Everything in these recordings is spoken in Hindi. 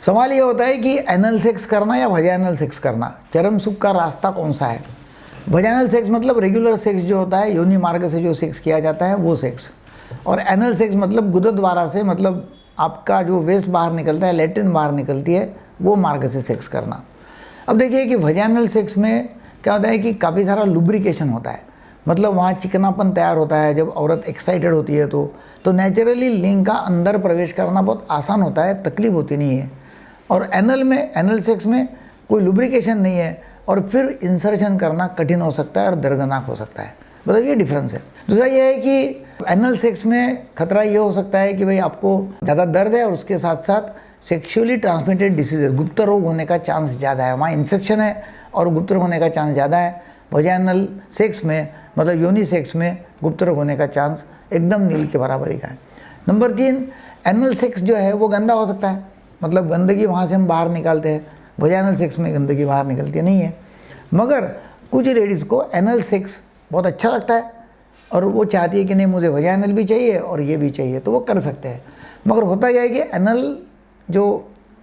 सवाल ये होता है कि एनल सेक्स करना या वजाइनल सेक्स करना, चरम सुख का रास्ता कौन सा है। वजाइनल सेक्स मतलब रेगुलर सेक्स जो होता है, योनि मार्ग से जो सेक्स किया जाता है वो सेक्स, और एनल सेक्स मतलब गुदद्वारा से, मतलब आपका जो वेस्ट बाहर निकलता है, लेट्रिन बाहर निकलती है, वो मार्ग से सेक्स करना। अब देखिए कि वजाइनल सेक्स में क्या होता है कि काफ़ी सारा लुब्रिकेशन होता है, मतलब वहाँ चिकनापन तैयार होता है। जब औरत एक्साइटेड होती है तो नेचुरली लिंग का अंदर प्रवेश करना बहुत आसान होता है, तकलीफ होती नहीं है। और एनल सेक्स में कोई लुब्रिकेशन नहीं है और फिर इंसर्शन करना कठिन हो सकता है और दर्दनाक हो सकता है, मतलब ये डिफरेंस है। दूसरा ये है कि एनल सेक्स में खतरा ये हो सकता है कि भाई आपको ज़्यादा दर्द है और उसके साथ साथ सेक्सुअली ट्रांसमिटेड डिसीजेज, गुप्त रोग होने का चांस ज़्यादा है, वहाँ इन्फेक्शन है और गुप्त रोग होने का चांस ज़्यादा है। वजाइनल सेक्स में मतलब योनि सेक्स में गुप्त रोग होने का चांस एकदम नील के बराबरी का है। नंबर 3, एनल सेक्स जो है वो गंदा हो सकता है, मतलब गंदगी वहाँ से हम बाहर निकालते हैं, वजाइनल सेक्स में गंदगी बाहर निकलती नहीं है। मगर कुछ लेडीज़ को एनल सेक्स बहुत अच्छा लगता है और वो चाहती है कि नहीं मुझे वजाइनल भी चाहिए और ये भी चाहिए, तो वो कर सकते हैं। मगर होता क्या है कि एनल जो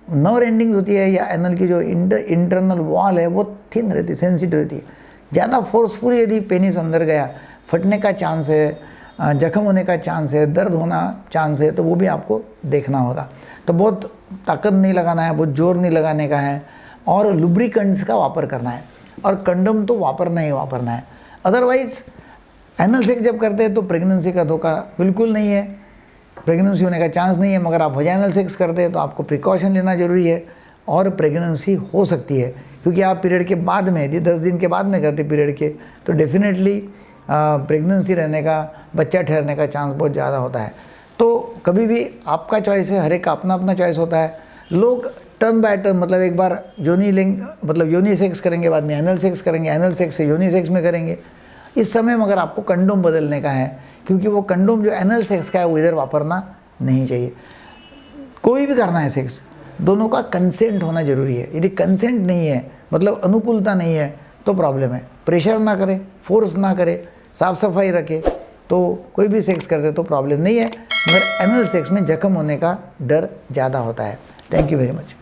नर्व एंडिंग्स होती है या एनल की जो इंटरनल वॉल है वो थिन रहती है, सेंसिटिव रहती है। ज़्यादा फोर्सफुली यदि पेनिस अंदर गया, फटने का चांस है, जख्म होने का चांस है, दर्द होना चांस है, तो वो भी आपको देखना होगा। तो बहुत ताकत नहीं लगाना है, बहुत जोर नहीं लगाने का है, और लुब्रिकेंट्स का वापर करना है, और कंडोम तो वापरना ही वापरना है। अदरवाइज़ एनल सेक्स जब करते हैं तो प्रेगनेंसी का धोखा बिल्कुल नहीं है, प्रेगनेंसी होने का चांस नहीं है। मगर आप वजाइनल सेक्स करते हैं तो आपको प्रिकॉशन लेना जरूरी है, और प्रेगनेंसी हो सकती है, क्योंकि आप पीरियड के बाद में, यदि 10 दिन के बाद में करते पीरियड के, तो डेफिनेटली प्रेगनेंसी रहने का, बच्चा ठहरने का चांस बहुत ज़्यादा होता है। तो कभी भी आपका चॉइस है, हर एक का अपना अपना चॉइस होता है। लोग टर्न बाय टर्न, मतलब एक बार योनि लिंग मतलब योनि सेक्स करेंगे, बाद में एनल सेक्स करेंगे, एनल सेक्स से योनि सेक्स में करेंगे। इस समय मगर आपको कंडोम बदलने का है, क्योंकि वो कंडोम जो एनल सेक्स का है वो इधर वापरना नहीं चाहिए। कोई भी करना है सेक्स, दोनों का कंसेंट होना जरूरी है। यदि कंसेंट नहीं है, मतलब अनुकूलता नहीं है, तो प्रॉब्लम है। प्रेशर ना करे, फोर्स ना करे, साफ सफाई रखे, तो कोई भी सेक्स करते तो प्रॉब्लम नहीं है। मगर एनल सेक्स में जख्म होने का डर ज़्यादा होता है। Thank you very much.